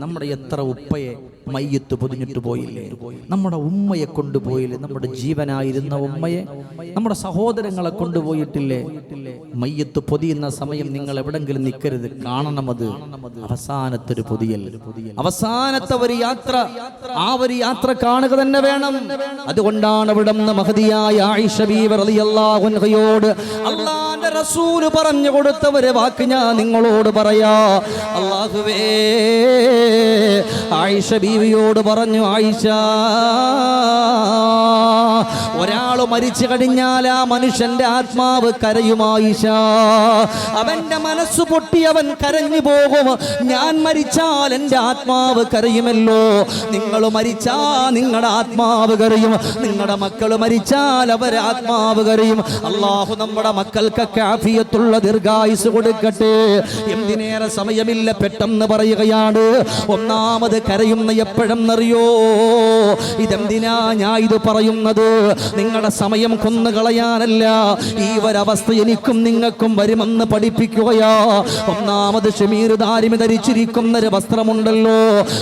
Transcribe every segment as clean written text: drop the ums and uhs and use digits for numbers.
നമ്മുടെ എത്ര ഉപ്പയെ മയ്യത്ത് പൊതിഞ്ഞിട്ട് പോയില്ലേ, നമ്മുടെ ഉമ്മയെ കൊണ്ടുപോയില്ലേ, നമ്മുടെ ജീവനായിരുന്ന ഉമ്മയെ, നമ്മുടെ സഹോദരങ്ങളെ കൊണ്ടുപോയിട്ടില്ലേ? മയ്യത്ത് പൊതിയുന്ന സമയം നിങ്ങൾ എവിടെങ്കിലും നിൽക്കരുത്, കാണണം. അത് അവസാനത്തെ ഒരു പൊതിയൽ, അവസാനത്തെ ഒരു യാത്ര, ആ ഒരു യാത്ര കാണുക തന്നെ വേണം. അതുകൊണ്ടാണ് ഇവിടെ മഹദിയായ ആയിഷ ബീവി റളിയല്ലാഹു അൻഹയോട് അല്ലാഹുവിന്റെ റസൂൽ പറഞ്ഞു കൊടുത്ത ഒരു വാക്ക് ഞാൻ നിങ്ങളോട് പറയാ. അല്ലാഹുവേ, ആയിഷ ബീവിയോട് പറഞ്ഞു, ആയിഷ, ഒരാൾ മരിച്ചു കഴിഞ്ഞാൽ ആ മനുഷ്യന്റെ ആത്മാവ് കരയും ആയിഷ. അവന്റെ മനസ്സ് പൊട്ടി അവൻ കരഞ്ഞു പോകും. ഞാൻ മരിച്ചാൽ എൻ്റെ ആത്മാവ് കരയുമല്ലോ. നിങ്ങൾ മരിച്ചാൽ നിങ്ങളുടെ ആത്മാവ് കരയും, നിങ്ങളുടെ മക്കൾ മരിച്ചാൽ അവരെ ആത്മാവ് കരയും. അള്ളാഹു നമ്മുടെ മക്കൾക്കൊക്കെ ആഫിയത്തുള്ള ദീർഘായുസ് കൊടുക്കട്ടെ. എന്തിനേറെ സമയമില്ല, പെട്ടെന്ന് പറയുകയാണ്. ഒന്നാമത് കരയുന്ന എപ്പോഴെന്നറിയോ? ഇതെന്തിനാ ഞാൻ ഇത് പറയുന്നത്? നിങ്ങളുടെ സമയം കൊന്നുകളയാനല്ല, ഈ ഒരവസ്ഥ എനിക്കും നിങ്ങൾക്കും വരുമെന്ന് പഠിപ്പിക്കുകയാ. ഒന്നാമത് ഷമീർ ദാരിമി ധരിച്ചിരിക്കുന്ന ഒരു വസ്ത്രമുണ്ടല്ലോ,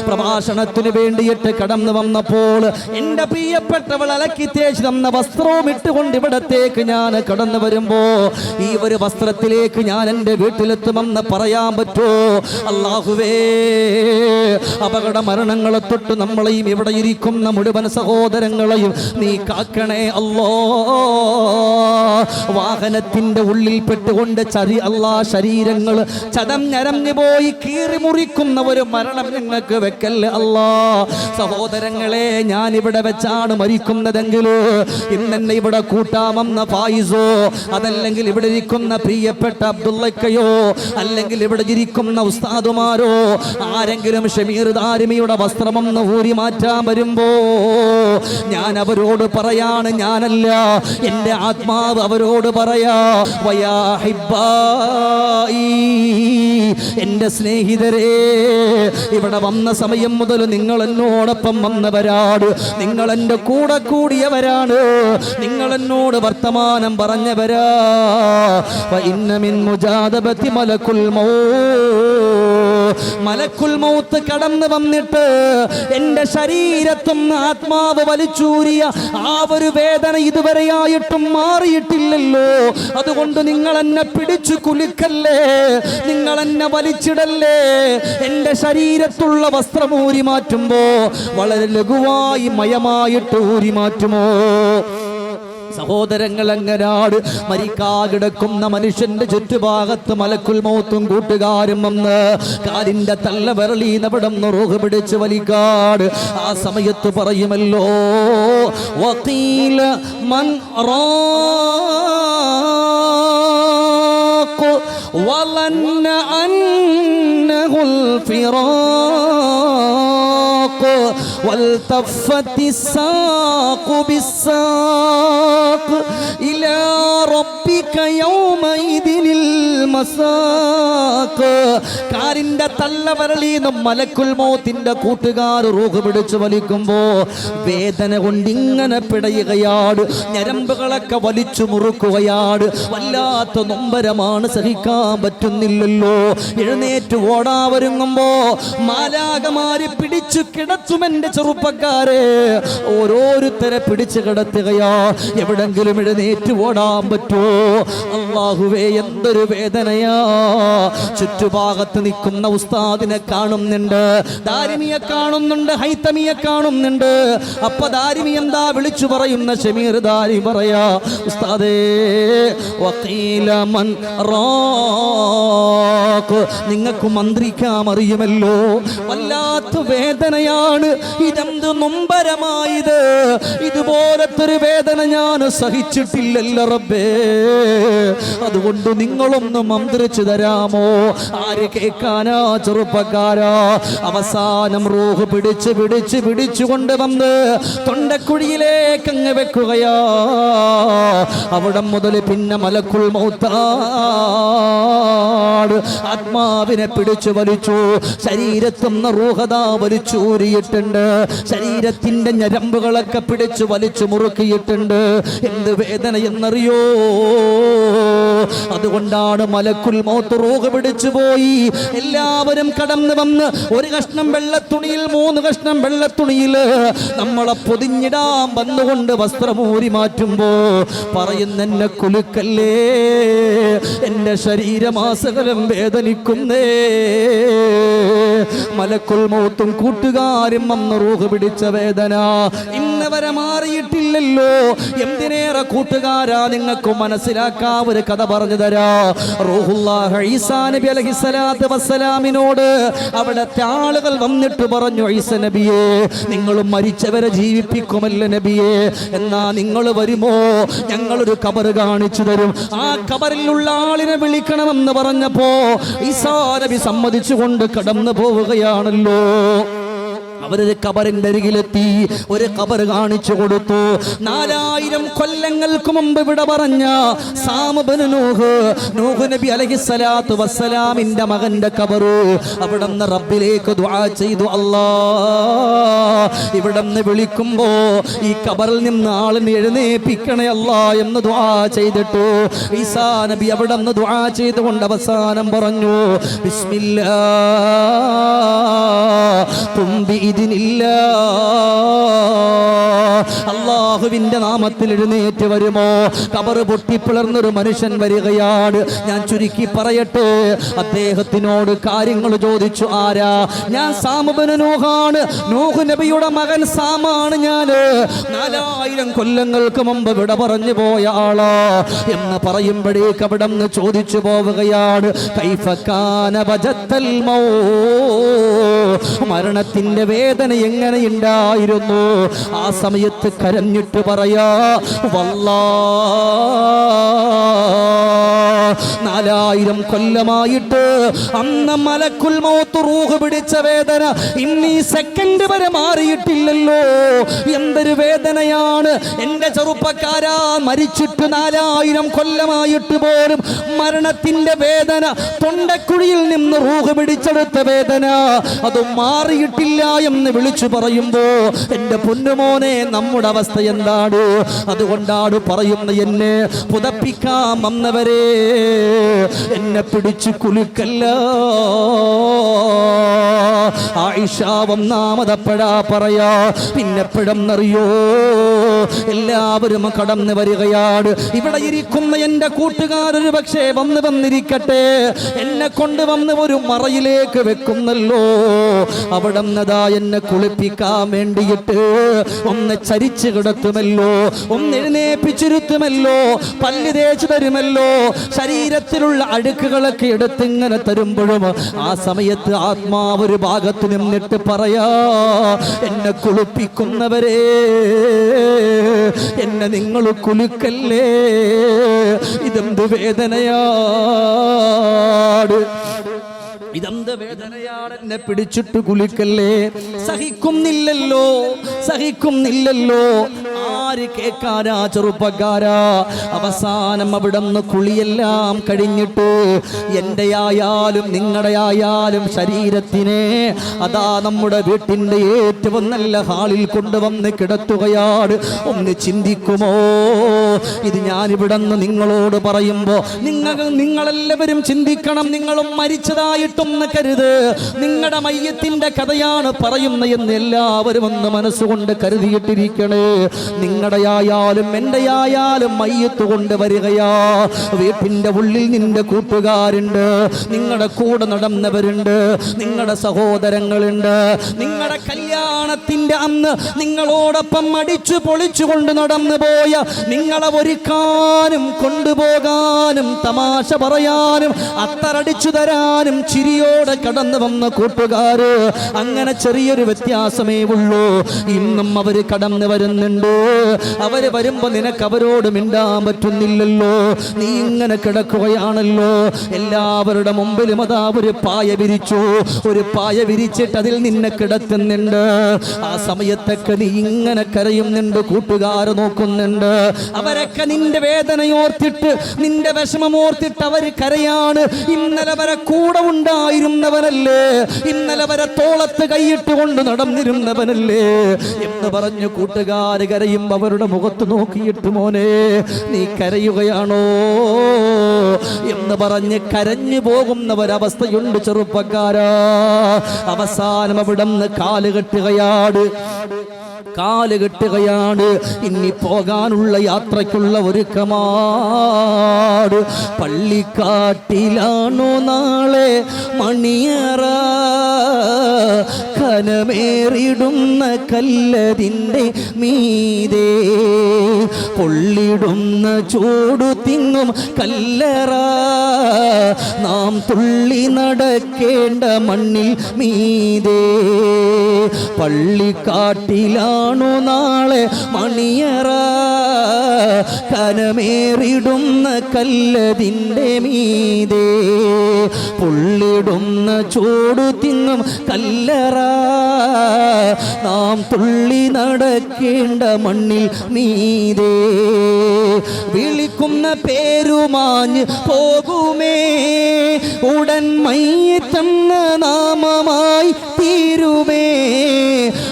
പ്രഭാഷണത്തിന് വേണ്ടിയിട്ട് കടന്നു വന്നപ്പോൾ എൻ്റെ പ്രിയപ്പെട്ടവൾ അലക്കി തേച്ച് തന്ന വസ്ത്രവും ഇട്ടുകൊണ്ട് ഇവിടത്തേക്ക് ഞാൻ കടന്നു വരുമ്പോ ഈ ഒരു വസ്ത്രത്തിലേക്ക് ഞാൻ എൻ്റെ വീട്ടിലെത്തുമെന്ന് പറയാൻ പറ്റുമോ? അല്ലാഹുവേ, അപകട മരണങ്ങളെ തൊട്ട് നമ്മളെയും ഇവിടെ ഇരിക്കുന്ന മുഴുവൻ സഹോദരങ്ങളെയും നീ കാക്കണേ അല്ലോ. വാഹനത്തിന്റെ ഉള്ളിൽ പെട്ടുകൊണ്ട് ശരീരങ്ങൾ ചതഞ്ഞരഞ്ഞു പോയി കീറി മുറിക്കുന്ന ഒരു മരണം ഞങ്ങൾക്ക് വെക്കല്ലേ അല്ലാ. സഹോദരങ്ങളെ, ഞാൻ ഇവിടെ വെച്ചാണ് മരിക്കുന്നതെങ്കിൽ ഇന്നെന്നെ ഇവിടെ കൂട്ടാമെന്ന ഫായിസോ, അതല്ലെങ്കിൽ ഇവിടെ ഇരിക്കുന്ന പ്രിയപ്പെട്ട അബ്ദുള്ളക്കയോ, അല്ലെങ്കിൽ ഇവിടെ ഇരിക്കുന്ന ഉസ്താദുമാരോ ആരെങ്കിലും ഷമീർ ദാരിമിയുടെ വസ്ത്രമൊന്ന് ഊരി മാറ്റാൻ വരുമ്പോ ഞാൻ അവരോട് പറയാണ്, ഞാനല്ല, എൻ്റെ ആത്മാവ് അവരോട് പറയാ, വയാ ഹിബ്ബായി, എൻ്റെ സ്നേഹിതരെ, ഇവിടെ വന്ന സമയം മുതൽ നിങ്ങൾ എന്നോടൊപ്പം വന്നവരാണ്, നിങ്ങൾ എൻ്റെ കൂടെ കൂടിയവരാണ്, നിങ്ങൾ എന്നോട് വർത്തമാനം പറഞ്ഞവരാ. ഇന്ന മിൻ മുജാദബതി മലക്കുൽ മലക്കുൽ മൗത്ത് കടന്നു വന്നിട്ട് എൻ്റെ ശരീരത്തും ആത്മാവ് വലിച്ചൂരിയ ആ ഒരു വേദന ഇതുവരെയായിട്ടും മാറിയിട്ടില്ലല്ലോ. അതുകൊണ്ട് നിങ്ങൾ എന്നെ പിടിച്ചു കുലുക്കല്ലേ, നിങ്ങൾ എന്നെ വലിച്ചിടല്ലേ. എൻ്റെ ശരീരത്തുള്ള വസ്ത്രം ഊരി മാറ്റുമ്പോ വളരെ ലഘുവായി മയമായിട്ട് ഊരി മാറ്റുമോ? സഹോദരങ്ങൾ, അങ്ങനാട് മരിക്കാ കിടക്കുന്ന മനുഷ്യന്റെ ചുറ്റുഭാഗത്ത് മലക്കുൽ മൗത്തും കൂട്ടുകാരും വന്ന് കാലിന്റെ തള്ള വിരളീന്നവിടം റൂഹ് പിടിച്ച് വലിക്കാട്. ആ സമയത്ത് പറയുമല്ലോ, വഖീല മൻ റാഖ് വലന്ന അന്നഹുൽ ഫിറാഖ് والتفت الساق بالساق إلى ربك يومئذ المساق. കാരിന്റെ തള്ളവരളീന്ന് മലക്കുൽ മൗത്തിന്റെ കൂട്ടുകാർ റൂഹ് പിടിച്ച് വലിക്കുമ്പോ വേദന കൊണ്ടിങ്ങനെ പിടയുകയാണ്, ഞരമ്പുകളൊക്കെ വലിച്ചു മുറുക്കുകയാണ്. വല്ലാത്ത നൊമ്പരമാണ്, സഹിക്കാൻ പറ്റുന്നില്ലല്ലോ. എഴുന്നേറ്റ് ഓടാവരുങ്ങുമ്പോ മാലാകമാര് പിടിച്ചു കിടത്തുമെന്റെ ചെറുപ്പക്കാരെ, ഓരോരുത്തരെ പിടിച്ചു കിടത്തുകയാ. എവിടെങ്കിലും എഴുന്നേറ്റ് ഓടാൻ പറ്റുമോ? അല്ലാഹുവേ, എന്തൊരു വേദനയാ. ചുറ്റുഭാഗത്ത് നിൽക്കുന്ന ഉസ്താദിനെ കാണുന്നുണ്ട്, ദാരിമിയെ കാണുന്നുണ്ട്, ഹൈതമിയെ കാണുന്നുണ്ട്. അപ്പൊ ദാരിമി എന്താ വിളിച്ചു പറയുന്ന? ഷമീർ ദാരി പറയാ, ഉസ്താദേ, വഖീല മൻ റാഖ്, നിങ്ങൾക്ക് മന്ത്രിക്കാൻ അറിയുമല്ലോ. വല്ലാത്ത വേദനയാണ്, ഇതെന്ത് നൊമ്പരമായത്. ഇതുപോലത്തെ ഒരു വേദന ഞാൻ സഹിച്ചിട്ടില്ലല്ലോ റബ്ബേ. അതുകൊണ്ട് നിങ്ങളൊന്ന് മന്ത്രിച്ചു തരാമോ? ആര് കേൾക്കാനാ ചെറുപ്പക്കാരാ? അവസാനം റൂഹ് പിടിച്ച് പിടിച്ച് പിടിച്ചുകൊണ്ട് വന്ന് തൊണ്ടക്കുഴിയിലേക്ക് അങ്ങ് വെക്കുകയാ. അവിടെ മുതൽ പിന്നെ മലക്കുൽ മൗത്താണ് ആത്മാവിനെ പിടിച്ചു വലിച്ചു. ശരീരത്തുനിന്ന് റൂഹദാ വലിച്ചൂരിയിട്ടുണ്ട്. ശരീരത്തിന്റെ ഞരമ്പുകളൊക്കെ പിടിച്ച് പിടിച്ചു വലിച്ചു മുറുക്കിയിട്ടുണ്ട്. എന്ത് വേദന എന്നറിയോ? അതുകൊണ്ടാണ് മലക്കുൽ മൗത്ത് റൂഹ് പിടിച്ചു പോയി. എല്ലാവരും കടന്നു വന്ന് ഒരു കഷ്ണം വെള്ളത്തുണിയിൽ 3 കഷ്ണം വെള്ളത്തുണിയിൽ നമ്മളെ പൊതിഞ്ഞിടാൻ വന്നുകൊണ്ട് വസ്ത്രമൂരി മാറ്റുമ്പോ പറയുന്ന എന്നെ കുലുക്കല്ലേ, എന്റെ ശരീരമാസകലം വേദനിക്കുന്നേ. മലക്കുൽ മൗത്തും കൂട്ടുകാരും വന്ന് റൂഹ് പിടിച്ച വേദന ഇന്ന് വരെ മാറിയിട്ടില്ലല്ലോ. എന്തിനേറെ കൂട്ടുകാരാ, നിങ്ങൾക്ക് മനസ്സിലാക്കാൻ ഒരു കഥ പറഞ്ഞു തരാ. റൂഹുല്ലാഹ് ഈസാ നബി അലൈഹിസ്സലാത്തു വസ്സലാമിനോട് അവിടുത്തെ ആളുകൾ വന്നിട്ട് പറഞ്ഞു, ഈസ നബിയെ, നിങ്ങൾ മരിച്ചവരെ ജീവിപ്പിക്കുമല്ലോ നബിയെ, എന്നാ നിങ്ങൾ വരുമോ, ഞങ്ങളൊരു ഖബർ കാണിച്ചു തരും, ആ ഖബറിലുള്ള ആളിനെ വിളിക്കണമെന്ന് പറഞ്ഞപ്പോ ഈസാ നബി സമ്മതിച്ചുകൊണ്ട് കടന്നു പോവുകയാണല്ലോ. അവരൊരു ഖബറിന്റെ അരികിലെത്തി, ഒരു ഖബർ കാണിച്ചു കൊടുത്തു. 4000 കൊല്ലങ്ങൾക്ക് മുമ്പ് ഇവിടെ പറഞ്ഞ സാം ഇബ്നു നൂഹ് നബി അലൈഹിസ്സലാത്തു വസ്സലാമിന്റെ മകന്റെ ഖബർ. അവിടുന്ന് റബ്ബിലേക്ക് ദുആ ചെയ്തു, അല്ലാഹ് ഇവിടുന്ന് വിളിക്കുമ്പോ ഈ ഖബറിൽ നിന്ന് ആളിനെ എഴുന്നേൽപ്പിക്കണേ അല്ലാഹ് എന്ന് ദുആ ചെയ്തിട്ടു. ഈസാ നബി അവിടുന്ന് ദുആ ചെയ്തുകൊണ്ട് അവസാനം പറഞ്ഞു, ബിസ്മില്ലാ അല്ലാഹുവിന്റെ നാമത്തിൽ എഴുന്നേറ്റ് വരുമോ? ഖബർ പൊട്ടിപ്പിളർന്നൊരു മനുഷ്യൻ വരികയാണ്. ഞാൻ ചുരുക്കി പറയട്ടെ, അദ്ദേഹത്തിനോട് കാര്യങ്ങൾ ചോദിച്ചു. ആരാ? ഞാൻ സാം ഇബ്നു നൂഹാണ്, നൂഹ് നബിയുടെ മകൻ സാമാണ് ഞാൻ. 4000 കൊല്ലങ്ങൾക്ക് മുമ്പ് വിട പറഞ്ഞു പോയ ആളാ എന്ന് പറയുമ്പോഴേക്ക് അവിടെ നിന്ന് ചോദിച്ചു പോവുകയാണ്, കൈഫ കാന വജത്തൽ മൗത്ത്, മരണത്തിന്റെ വേദന എങ്ങനെയുണ്ടായിരുന്നു? ആ സമയത്ത് കരഞ്ഞിട്ട് പറയാ, വല്ലാഹ് 4000 കൊല്ലമായിട്ട് അന്ന് മലക്കുൽ മൗത്ത് റൂഹ് പിടിച്ച വേദന ഇന്നീ സെക്കൻഡ് വരെ മാറിയിട്ടില്ലല്ലോ. എന്തൊരു വേദനയാണ് എന്റെ ചെറുപ്പക്കാരാ, മരിച്ചിട്ട് 4000 കൊല്ലമായിട്ട് പോലും മരണത്തിന്റെ വേദന, തൊണ്ടക്കുഴിയിൽ നിന്ന് റൂഹ് പിടിച്ചെടുത്ത വേദന അത് മാറിയിട്ടില്ല എന്ന് വിളിച്ചു പറയുമ്പോ എന്റെ പൊന്നുമോനെ, നമ്മുടെ അവസ്ഥ എന്താണ്? അതുകൊണ്ടാണ് പറയുന്ന, എന്നെ പുതപ്പിക്കാൻ വന്നവരെ എന്നെ പിടിച്ചു കുലുക്കല്ല. ആയിഷ ഒന്നാമതപ്പെടാ പറയാ, പിന്നെപ്പെടെന്നറിയോ, എല്ലാവരും കടന്നു വരികയാണ്. ഇവിടെ ഇരിക്കുന്ന എന്റെ കൂട്ടുകാരൊരു പക്ഷേ വന്നിരിക്കട്ടെ, എന്നെ കൊണ്ടുവന്ന് ഒരു മറയിലേക്ക് വെക്കുന്നല്ലോ. അവിടെ നിന്നതാ എന്നെ കുളിപ്പിക്കാൻ വേണ്ടിയിട്ട് ഒന്ന് ചരിച്ചു കിടത്തുമല്ലോ, ഒന്ന് എഴുന്നേപ്പിച്ചിരുത്തുമല്ലോ, പല്ല് തേച്ച് തരുമല്ലോ, ശരീരത്തിലുള്ള അഴുക്കുകളൊക്കെ എടുത്തിങ്ങനെ തരുമ്പോഴും ആ സമയത്ത് ആത്മാവ് ഒരു ഭാഗത്ത് നിന്നിട്ട് പറയാ, എന്നെ കുളിപ്പിക്കുന്നവരെ, എന്നെ നിങ്ങൾ കുലുക്കല്ലേ, ഇതെന്ത് വേദനയാണ്, ഇതെന്ത് വേദനയാണ്, എന്നെ പിടിച്ചിട്ട് കുലുക്കല്ലേ. സഹിക്കുന്നില്ലല്ലോ. ആര് കേൾക്കാനാ ചെറുപ്പക്കാരാ? അവസാനം അവിടെ നിന്ന് കുളിയെല്ലാം കഴിഞ്ഞിട്ട് എൻ്റെ ആയാലും നിങ്ങളുടെ ആയാലും ശരീരത്തിനെ അതാ നമ്മുടെ വീട്ടിൻ്റെ ഏറ്റവും നല്ല ഹാളിൽ കൊണ്ടുവന്ന് കിടത്തുകയാണ്. ഒന്ന് ചിന്തിക്കുമോ? ഇത് ഞാനിവിടെ നിന്ന് നിങ്ങളോട് പറയുമ്പോൾ നിങ്ങളെല്ലാവരും ചിന്തിക്കണം. നിങ്ങളും മരിച്ചതായിട്ടൊന്ന് കരുത്, നിങ്ങളുടെ മയ്യത്തിന്റെ കഥയാണ് പറയുന്ന എന്ന് എല്ലാവരും ഒന്ന് മനസ്സുകൊണ്ട് കരുതിയിട്ടിരിക്കണേ. നിങ്ങളുടെ ആയാലും എൻ്റെ ആയാലും മയ്യത്ത് കൊണ്ട് വരികയാ. വീട്ടിൻ്റെ ഉള്ളിൽ നിന്റെ കൂട്ടുകാരുണ്ട്, നിങ്ങളുടെ കൂടെ നടന്നവരുണ്ട്, നിങ്ങളുടെ സഹോദരങ്ങളുണ്ട്. നിങ്ങളുടെ കല്യാണത്തിന്റെ അന്ന് നിങ്ങളോടൊപ്പം അടിച്ചു പൊളിച്ചു കൊണ്ട് നടന്നു പോയ, നിങ്ങളെ ഒരുക്കാനും കൊണ്ടുപോകാനും തമാശ പറയാനും അത്തറടിച്ചു തരാനും ചിരിയോടെ കടന്നു വന്ന കൂട്ടുകാര്, അങ്ങനെ ചെറിയൊരു വ്യത്യാസമേ ഉള്ളൂ. ഇന്നും അവര് കടന്നു വരുന്നുണ്ട്. അവര് വരുമ്പോ നിനക്ക് അവരോട് മിണ്ടാൻ പറ്റുന്നില്ലല്ലോ, നീ ഇങ്ങനെ കിടക്കുകയാണല്ലോ. എല്ലാവരുടെ മുമ്പിലും അതാ ഒരു പായ വിരിച്ചു, ഒരു പായ വിരിച്ചിട്ട് അതിൽ നിന്നെ കിടത്തുന്നുണ്ട്. ആ സമയത്തൊക്കെ നീ ഇങ്ങനെ കരയുന്നുണ്ട്, കൂട്ടുകാർ നോക്കുന്നുണ്ട്. അവരൊക്കെ നിന്റെ വേദനയോർത്തിട്ട്, നിന്റെ വിഷമമോർത്തിട്ട് അവര് കരയാണ്. ഇന്നലെ വരെ കൂടെ ഉണ്ടായിരുന്നവനല്ലേ, ഇന്നലെ വരെ തോളത്ത് കൈയിട്ട് കൊണ്ട് നടന്നിരുന്നവനല്ലേ എന്ന് പറഞ്ഞു കൂട്ടുകാർ കരയും. അവരുടെ മുഖത്ത് നോക്കിയിട്ട് മോനെ നീ കരയുകയാണോ എന്ന് പറഞ്ഞ് കരഞ്ഞു പോകുന്നവരവസ്ഥയുണ്ട് ചെറുപ്പക്കാരാ. അവസാനം അവിടുന്ന് കാലുകെട്ടുകയാണ്. ഇനി പോകാനുള്ള യാത്രയ്ക്കുള്ള ഒരുക്കമാണ്. പള്ളിക്കാട്ടിലാണോ നാളെ മണിയറ, കനമേറിടുന്ന കല്ലതിൻ്റെ മീതേ, പൊള്ളിടുന്ന ചൂടു തിങ്ങും കല്ലറ, നാം തുള്ളി നടക്കേണ്ട മണ്ണിൽ മീതേ. പള്ളിക്കാട്ടിലാണു നാളെ മണിയറ, കനമേറിടുന്ന കല്ലതിൻ്റെ മീതേ, പൊള്ളിടുന്ന ചൂടു തിങ്ങും കല്ലറ, നാം തുള്ളി നടക്കേണ്ട മണ്ണിൽ മീതേ. വിളിക്കുന്ന പേരുമാഞ്ഞ് പോകുമേ, ഉടൻ മയ്യിത്തെന്ന നാമമായി തീരുമേ.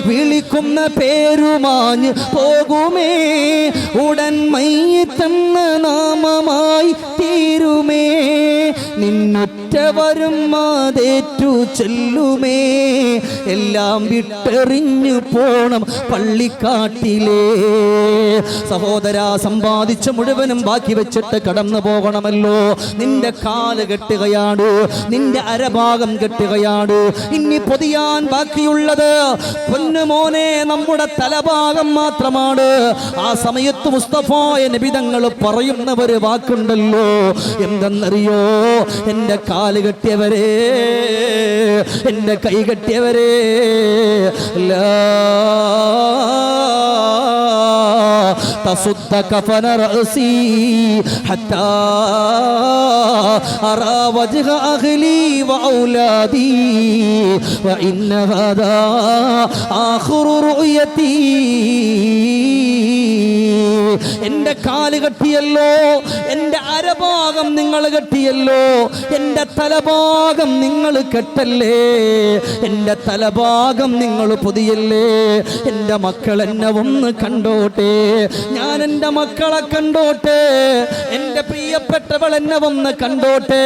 വിളിക്കുന്ന പേരുമാഞ്ഞ് പോകുമേ, ഉടൻ മയ്യിത്തെന്ന നാമമായി തീരുമേ. നിന്നൊറ്റവരും അതേറ്റു ചെല്ലുമേ, എല്ലാം വിട്ടെറിഞ്ഞു പോണം പള്ളിക്കാട്ടിലേ. സഹോദരാ, സമ്പാദിച്ച മുഴുവനും ബാക്കി വെച്ചിട്ട് കടന്നു പോകണമല്ലോ. നിന്റെ കാല് കെട്ടുകയാണ്, നിന്റെ അരഭാഗം കെട്ടുകയാണ്. ഇനി പൊതിയാൻ ബാക്കിയുള്ളത് പൊന്നുമോനെ നമ്മുടെ തലഭാഗം മാത്രമാണ്. ആ സമയത്ത് മുസ്തഫായ നബി തങ്ങൾ പറയുന്ന ഒരു വാക്കുണ്ടല്ലോ, എന്തെന്നറിയോ? എന്റെ കാല് കെട്ടിയവരെ, എന്റെ കൈ കെട്ടിയവരെ, تصد كفن رأسي حتى أرى وجه أهلي وأولادي وإن هذا آخر رؤيتي. എന്റെ കാല് കെട്ടിയല്ലോ, എന്റെ അരഭാഗം നിങ്ങൾ കെട്ടിയല്ലോ, എന്റെ തലഭാഗം നിങ്ങൾ കെട്ടല്ലേ, എന്റെ തലഭാഗം നിങ്ങൾ പൊതിയല്ലേ. എന്റെ മക്കൾ എന്നെ ഒന്ന് കണ്ടോട്ടെ, ഞാൻ എന്റെ മക്കളെ കണ്ടോട്ടെ, എന്റെ പ്രിയപ്പെട്ടവൾ എന്നെ വന്ന് കണ്ടോട്ടെ,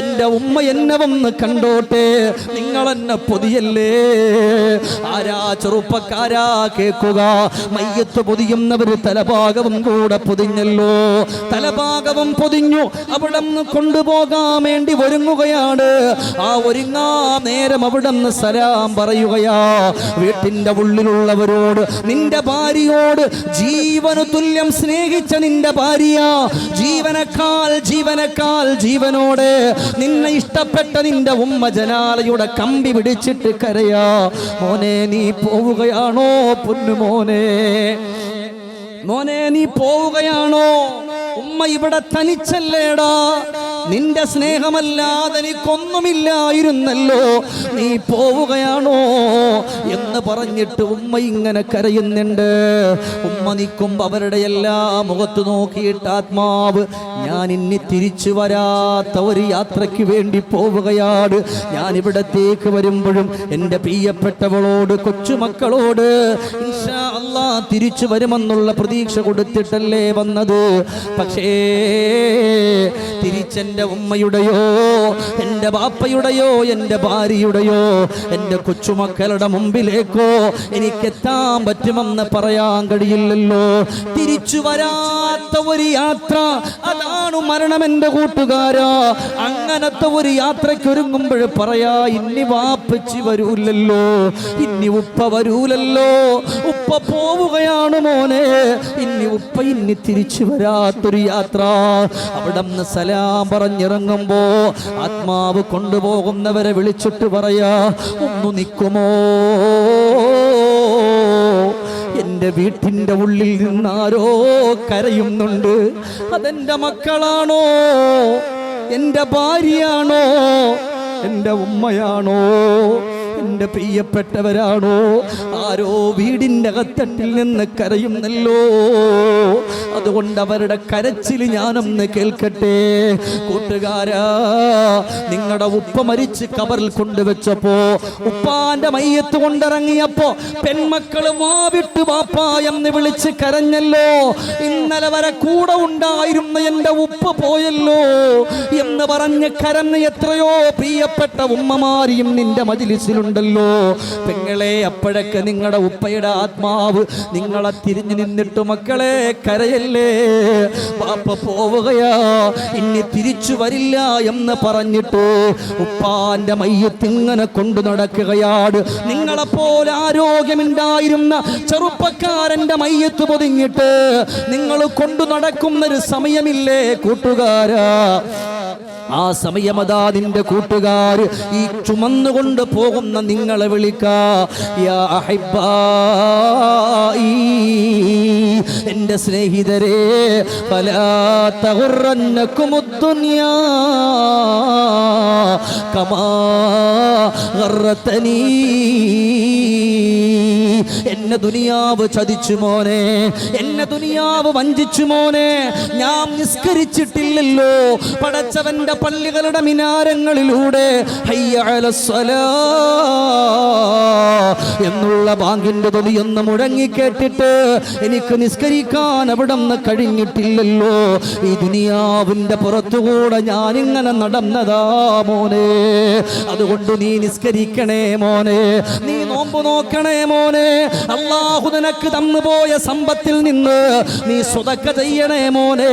എന്റെ ഉമ്മ എന്നെ വന്ന് കണ്ടോട്ടെ. നിങ്ങൾ എന്നെ പൊതിയല്ലേ. ആരാ ചെറുപ്പക്കാരാ കേൾക്കുക, മയ്യത്ത് പൊതിയുന്നവർ തലഭാഗവും കൂടെ പൊതിഞ്ഞല്ലോ. തലഭാഗവും പൊതിഞ്ഞു, അവിടെ നിന്ന് കൊണ്ടുപോകാൻ വേണ്ടി ഒരുങ്ങുകയാണ്. ആ ഒരുങ്ങാ നേരം അവിടെ നിന്ന് സലാം പറയുകയാ. വീട്ടിന്റെ ഉള്ളിലുള്ളവരോട്, നിന്റെ ഭാര്യയോട്, ജീവനു തുല്യം സ്നേഹിച്ച നിന്റെ ഭാര്യ, ജീവനേക്കാൾ ജീവനോടെ നിന്നെ ഇഷ്ടപ്പെട്ട നിന്റെ ഉമ്മ ജനാലയുടെ കമ്പി പിടിച്ചിട്ട് കരയാ. മോനെ നീ പോവുകയാണോ? പൊന്നുമോനെ, മോനെ നീ പോവുകയാണോ? ഉമ്മ ഇവിടെ തനിച്ചല്ലേടാ, നിന്റെ സ്നേഹമല്ലാതെ എനിക്കൊന്നുമില്ലായിരുന്നല്ലോ, നീ പോവുകയാണോ എന്ന് പറഞ്ഞിട്ട് ഉമ്മ ഇങ്ങനെ കരയുന്നുണ്ട്. ഉമ്മ നിൽക്കുമ്പോ അവരുടെ എല്ലാ മുഖത്ത് നോക്കിയിട്ട് ആത്മാവ്, ഞാൻ ഇനി തിരിച്ചു വരാത്ത ഒരു യാത്രയ്ക്ക് വേണ്ടി പോവുകയാണ്. ഞാൻ ഇവിടത്തേക്ക് വരുമ്പോഴും എൻ്റെ പ്രിയപ്പെട്ടവളോട്, കൊച്ചുമക്കളോട് ഇൻഷാ അല്ലാഹ് തിരിച്ചു വരുമെന്നുള്ള പ്രതീക്ഷ കൊടുത്തിട്ടല്ലേ വന്നത്. പക്ഷേ തിരിച്ചെൻ്റെ ഉമ്മയുടെയോ, എൻ്റെ ബാപ്പയുടെയോ, എൻ്റെ ഭാര്യയുടെയോ, എൻ്റെ കൊച്ചുമക്കളുടെ മുമ്പിലേക്കോ എനിക്കെത്താൻ പറ്റുമെന്ന് പറയാൻ കഴിയില്ലല്ലോ. തിരിച്ചു വരാത്ത ഒരു യാത്ര, അതാണ് മരണം എൻ്റെ കൂട്ടുകാരാ. അങ്ങനത്തെ ഒരു യാത്രയ്ക്ക് ഒരുങ്ങുമ്പോൾ പറയാ, ഇനി വാപ്പച്ചി വരൂലല്ലോ, ഇനി ഉപ്പ വരൂലല്ലോ, ഉപ്പ പോവുകയാണ് മോനെ, ഇനി തിരിച്ചു വരാത്തൊരു യാത്ര. അവിടെ നിന്ന് സലാം പറഞ്ഞിറങ്ങുമ്പോ ആത്മാവ് കൊണ്ടുപോകുന്നവരെ വിളിച്ചിട്ട് പറയാ, ഒന്ന് നിൽക്കുമോ? എൻ്റെ എൻ്റെ വീട്ടിൻ്റെ ഉള്ളിൽ നിന്നാരോ കരയുന്നുണ്ട്. അതെൻ്റെ മക്കളാണോ, എൻ്റെ ഭാര്യയാണോ, എൻ്റെ ഉമ്മയാണോ, എൻ്റെ പ്രിയപ്പെട്ടവരാണോ? ആരോ വീടിൻ്റെ അകത്തട്ടിൽ നിന്ന് കരയുന്നല്ലോ. അതുകൊണ്ട് അവരുടെ കരച്ചിൽ ഞാനൊന്ന് കേൾക്കട്ടെ. കൂട്ടുകാരാ, നിങ്ങളുടെ ഉപ്പ മരിച്ച് കബറിൽ കൊണ്ടുവച്ചപ്പോ, ഉപ്പാന്റെ മയ്യത്ത് കൊണ്ടിറങ്ങിയപ്പോ പെൺമക്കള് വാവിട്ട് വാപ്പാ എന്ന് വിളിച്ച് കരഞ്ഞല്ലോ. ഇന്നലെ വരെ കൂടെ ഉണ്ടായിരുന്ന എൻ്റെ ഉപ്പ പോയല്ലോ എന്ന് പറഞ്ഞ് കരഞ്ഞ എത്രയോ പ്രിയപ്പെട്ട ഉമ്മമാരിയും നിന്റെ മജ്‌ലിസിലുണ്ടല്ലോ. പെങ്ങളെ, അപ്പോഴൊക്കെ നിങ്ങളുടെ ഉപ്പയുടെ ആത്മാവ് നിങ്ങളെ തിരിഞ്ഞു നിന്നിട്ട് മക്കളെ കരയല്ലേ, പാപ്പ പോവുകയാ, ഇനി തിരിച്ചു വരില്ല എന്ന് പറഞ്ഞിട്ട് ഉപ്പാന്റെ മയ്യത്ത് ഇങ്ങനെ കൊണ്ടു നടക്കുകയാണ്. നിങ്ങളെപ്പോലെ ആരോഗ്യമുണ്ടായിരുന്ന ചെറുപ്പക്കാരന്റെ മയ്യത്ത് പൊതിഞ്ഞിട്ട് നിങ്ങൾ കൊണ്ടു നടക്കുന്നൊരു സമയമില്ലേ കൂട്ടുകാരാ? ആ സമയമതാ നിന്റെ കൂട്ടുകാർ ഈ ചുമന്നുകൊണ്ട് പോകുന്ന നിങ്ങളെ വിളിക്കാ, യാ അഹിബ്ബായി, എൻ്റെ സ്നേഹിതരെ, ഫലാ തഗുറന്നകുമുദ്ദുനിയാ കമാ ഗറതനീ. എന്നെ ദുനിയാവ് ചതിച്ചു മോനെ, എന്നെ ദുനിയാവ് വഞ്ചിച്ചു മോനെ. ഞാൻ നിസ്കരിച്ചിട്ടില്ലല്ലോ, പടച്ചവന്റെ പള്ളികളുടെ മിനാരങ്ങളിലൂടെ ഹയ്യ അലസ്സലാ എന്നുള്ള ബാങ്കിന്റെ തൊലിയൊന്ന് മുഴങ്ങി കേട്ടിട്ട് എനിക്ക് നിസ്കരിക്കാൻ അവിടെ നിന്ന് കഴിഞ്ഞിട്ടില്ലല്ലോ. ഈ ദുനിയാവിന്റെ പുറത്തുകൂടെ ഞാനിങ്ങനെ നടന്നതാ മോനെ. അതുകൊണ്ട് നീ നിസ്കരിക്കണേ മോനെ, നീ നോമ്പ് നോക്കണേ മോനെ. അല്ലാഹു നിനക്ക് തന്നുപോയ സമ്പത്തിൽ നിന്ന് നീ സ്വതക്ക ചെയ്യണേ മോനെ.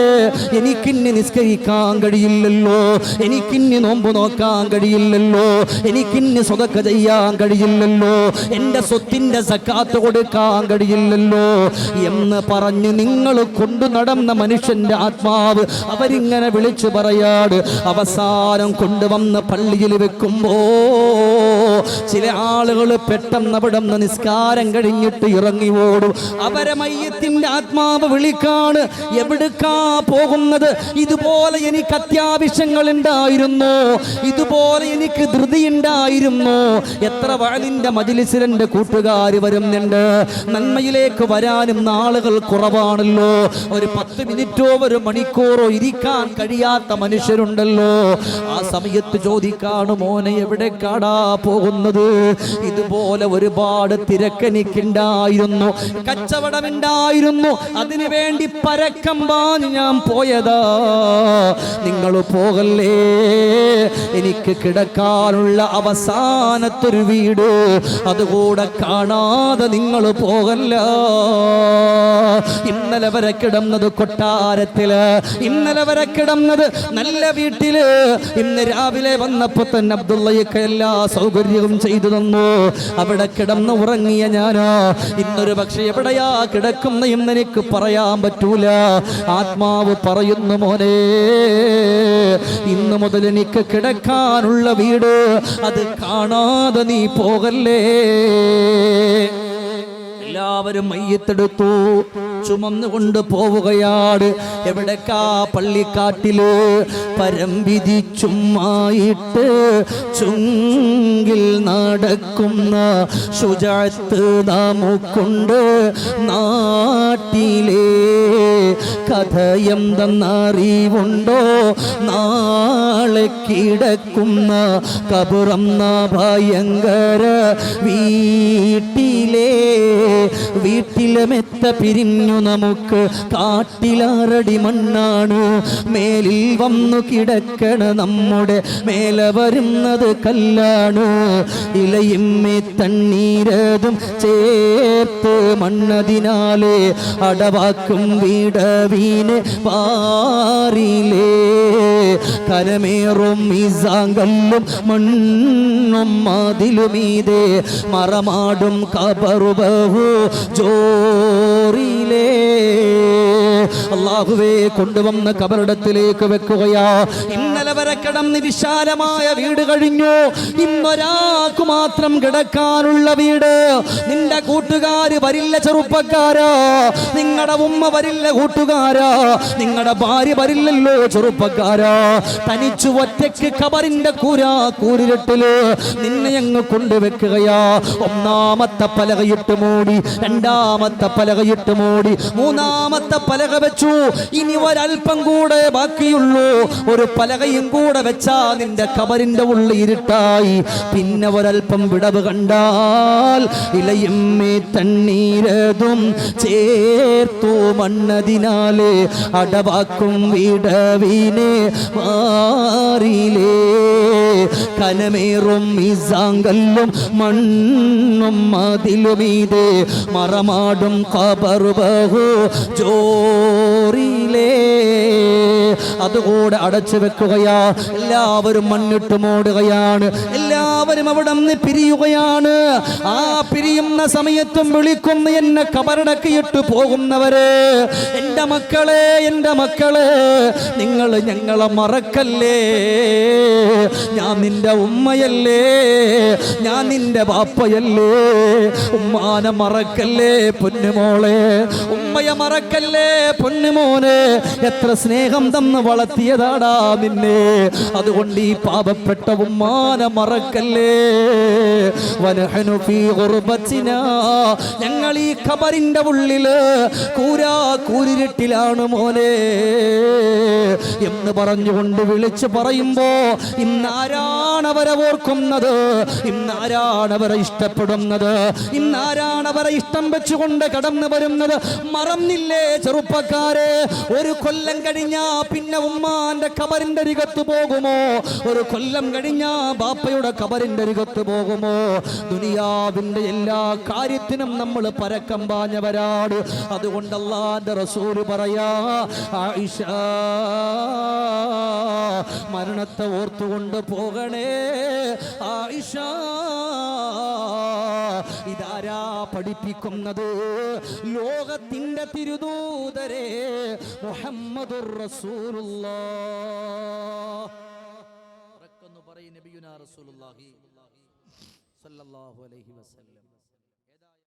എനിക്കിനി നിസ്കരിക്കാൻ കഴിയില്ലല്ലോ, എനിക്കിനി നോമ്പ് നോക്കാൻ കഴിയില്ലല്ലോ, എനിക്കിനി സ്വതക്ക ചെയ്യാൻ കഴിയില്ലല്ലോ, എൻ്റെ സ്വത്തിൻ്റെ സക്കാത്ത് കൊടുക്കാൻ കഴിയില്ലല്ലോ എന്ന് പറഞ്ഞ് നിങ്ങൾ കൊണ്ടു നടന്ന മനുഷ്യന്റെ ആത്മാവ് അവരിങ്ങനെ വിളിച്ചു പറയാട്. അവസാനം കൊണ്ടുവന്ന് പള്ളിയിൽ വെക്കുമ്പോ ചില ആളുകൾ പെട്ടെന്ന് അവിടെ നിന്ന് നിസ്കാരം കഴിഞ്ഞിട്ട് ഇറങ്ങി ഓടും. അവരെ മയ്യത്തിന്റെ ആത്മാവ് വിളിക്കാണ്, എവിടുക്കാ പോകുന്നത്? ഇതുപോലെ എനിക്ക് അത്യാവശ്യങ്ങൾ ഉണ്ടായിരുന്നു, ഇതുപോലെ എനിക്ക് ധൃതി ഉണ്ടായിരുന്നു. എത്ര വഅലിന്റെ മജ്‌ലിസിൽ എൻ്റെ കൂട്ടുകാർ വരുന്നുണ്ട്. നന്മയിലേക്ക് വരാനും ആളുകൾ കുറവാണല്ലോ. ഒരു 10 മിനിറ്റോ ഒരു മണിക്കൂറോ ഇരിക്കാൻ കഴിയാത്ത മനുഷ്യരുണ്ടല്ലോ. ആ സമയത്ത് ചോദിക്കാണ്, മോനെ എവിടേക്കാടാ പോകുന്നത്? ഇതുപോലെ ഒരുപാട് തിരക്കെനിക്കുണ്ടായിരുന്നു, കച്ചവടമുണ്ടായിരുന്നു, അതിനു വേണ്ടി പരക്കം പാഞ്ഞ് ഞാൻ പോയതാ. നിങ്ങൾ പോകല്ലേ, എനിക്ക് കിടക്കാനുള്ള അവസാനത്തൊരു വീട് അതുകൂടെ കാണാതെ നിങ്ങൾ പോകല്ല. ഇന്നലെ വരെ കിടന്നത് കൊട്ടാരത്തില്, ഇന്നലെ വരെ കിടന്നത് നല്ല വീട്ടില്. ഇന്ന് രാവിലെ വന്നപ്പോ തന്നെ അബ്ദുള്ളയ്ക്ക് എല്ലാ സൗകര്യവും ചെയ്തു തന്നു. അവിടെ കിടന്ന് ഉറങ്ങിയ ഞാനോ ഇന്നൊരു പക്ഷെ എവിടെയാ കിടക്കുന്ന എന്ന് എനിക്ക് പറയാൻ പറ്റൂല. ആത്മാവ് പറയുന്നു, മോനെ ഇന്നു മുതൽ എനിക്ക് കിടക്കാനുള്ള വീട് അത് കാണാതെ നീ പോകല്ലേ. എല്ലാവരും മയ്യത്തെടുത്തു, ചുമന്നുകൊണ്ട് പോവുകയാണ്. എവിടേക്കാ? പള്ളിക്കാട്ടില്. പരംവിധി ചുമ്മായിട്ട് ചുങ്കിൽ നടക്കുന്ന ശുജാഅത്ത് നമുക്കുണ്ട് നാട്ടിലെ. കഥയെന്തെന്നറിവുണ്ടോ? നാളെ കിടക്കുന്ന കബറെന്ന ഭയങ്കര വീട്ടിലെ മെത്ത പിരിഞ്ഞു നമുക്ക് കാട്ടിലാറടി മണ്ണാണ്. മേലിൽ വന്നു കിടക്കണ നമ്മുടെ മേലെ വരുന്നത് കല്ലാണ്. ഇലയും തണ്ണീരതും ചേർത്ത് മണ്ണതിനാലെ അടവാക്കും വിടവീനെ പാറിലേ. കരമേറും മീസാങ്കല്ലും മണ്ണും മതിലുമീതേ മറമാടും കബറുബഹു ജോറിലേ. അല്ലാഹുവേ കൊണ്ടുവന്ന് കബറിടത്തിലേക്ക് വെക്കുകയാ. ഇന്നലെ വരെ കിടന്ന് വിശാലമായ വീട് കഴിഞ്ഞു, ഇന്നൊരാൾക്ക് മാത്രം കിടക്കാനുള്ള വീട്. നിന്റെ കൂട്ടുകാര് വരില്ല ചെറുപ്പക്കാരാ, നിങ്ങളുടെ ഉമ്മ വരില്ല കൂട്ടുകാരാ, നിങ്ങളുടെ ഭാര്യ വരില്ലല്ലോ ചെറുപ്പക്കാരാ. തനിച്ചു ഒറ്റയ്ക്ക് ഖബറിന്റെ കൂരിരുട്ടില് നിന്നെ അങ്ങ് കൊണ്ടുവെക്കുകയാ. ഒന്നാമത്തെ പലകയിട്ട് മൂടി, രണ്ടാമത്തെ പലകയിട്ട് മൂടി, മൂന്നാമത്തെ പലക വെച്ചു. ഇനി ഒരൽപ്പം കൂടെ ബാക്കിയുള്ളൂ, ഒരു പലകയും കൂടെ വെച്ചാ നിന്റെ ഖബറിന്റെ ഉള്ളിൽ ഇരുട്ടായി. പിന്നെ ഒരൽപ്പം വിടവ് കണ്ടാൽ ഇലയമ്മേ തണ്ണീരതും ചേർത്തു മണ്ണതിനാലെ അടവാക്കും വിടവിനെ മാറിലേ. കനമേറും മീസാങ്കല്ലും മണ്ണും മതിലുമീതെ മറമാടും ഖബർ ബഹു ജോറിലേ. അതുകൂടെ അടച്ചു വെക്കുകയാ. എല്ലാവരും മണ്ണിട്ട് മൂടുകയാണ്, എല്ലാവരും അവിടെ നിന്ന് പിരിയുകയാണ്. ആ പിരിയുന്ന സമയത്തും വിളിക്കുന്ന എന്നെ ഖബറടക്കിയിട്ട് പോകുന്നവരെ, എൻ്റെ മക്കളെ, എൻ്റെ മക്കളെ, നിങ്ങൾ ഞങ്ങളെ മറക്കല്ലേ. ഞാൻ നിന്റെ ഉമ്മയല്ലേ, ഞാൻ നിന്റെ ബാപ്പയല്ലേ. ഉമ്മാനെ മറക്കല്ലേ പൊന്നുമോളെ, ഉമ്മയെ മറക്കല്ലേ പൊന്നുമോനെ. എത്ര സ്നേഹം തന്ന് വളർത്തിയതാടാ നിന്നെ. അതുകൊണ്ട് ഈ പാപപ്പെട്ട ഉമ്മാനെ മറക്കല്ലേ. വനഹനു ഫീ ഗുർബത്തിനാ, ഞങ്ങൾ ഈ ഖബറിന്റെ ഉള്ളില് കൂരിരുട്ടിലാണ് മോനെ എന്ന് പറഞ്ഞുകൊണ്ട് വിളിച്ചു പറയുമ്പോ, ഇന്നാരാണ് അവരെ ഓർക്കുന്നത്, ഇന്നാരാണ് അവരെ ഇഷ്ടപ്പെടുന്നത്, ഇന്നാരാണ് അവരെ ഇഷ്ടം വെച്ചുകൊണ്ട് കടന്നു വരുന്നത്. മറന്നില്ലേ ചെറുപ്പക്കാരെ? ഒരു കൊല്ലം കഴിഞ്ഞാ പിന്നെ ഉമ്മാന്റെ ഖബറിന്റെ അരികത്ത് പോകുമോ? ഒരു കൊല്ലം കഴിഞ്ഞാ ബാപ്പയുടെ ഖബറിന്റെ അരികത്ത് പോകുമോ? ദുനിയാവിന്റെ എല്ലാ കാര്യത്തിനും നമ്മൾ പരക്കം പാഞ്ഞവരാണ്. അതുകൊണ്ട് അല്ലാഹുവിന്റെ റസൂല് പറയാ, ആയിഷ മരണത്തെ ഓർത്തുകൊണ്ട് പോകണേ ആയിഷ. ഇതാരാ പഠിപ്പിക്കുന്നത്? ലോകത്തിന്റെ തിരുദൂതരെ മുഹമ്മദുർ റസൂലുള്ളാഹ്. നബിയുനാ റസൂലുള്ളാഹി സ്വല്ലല്ലാഹു അലൈഹി വസല്ലം.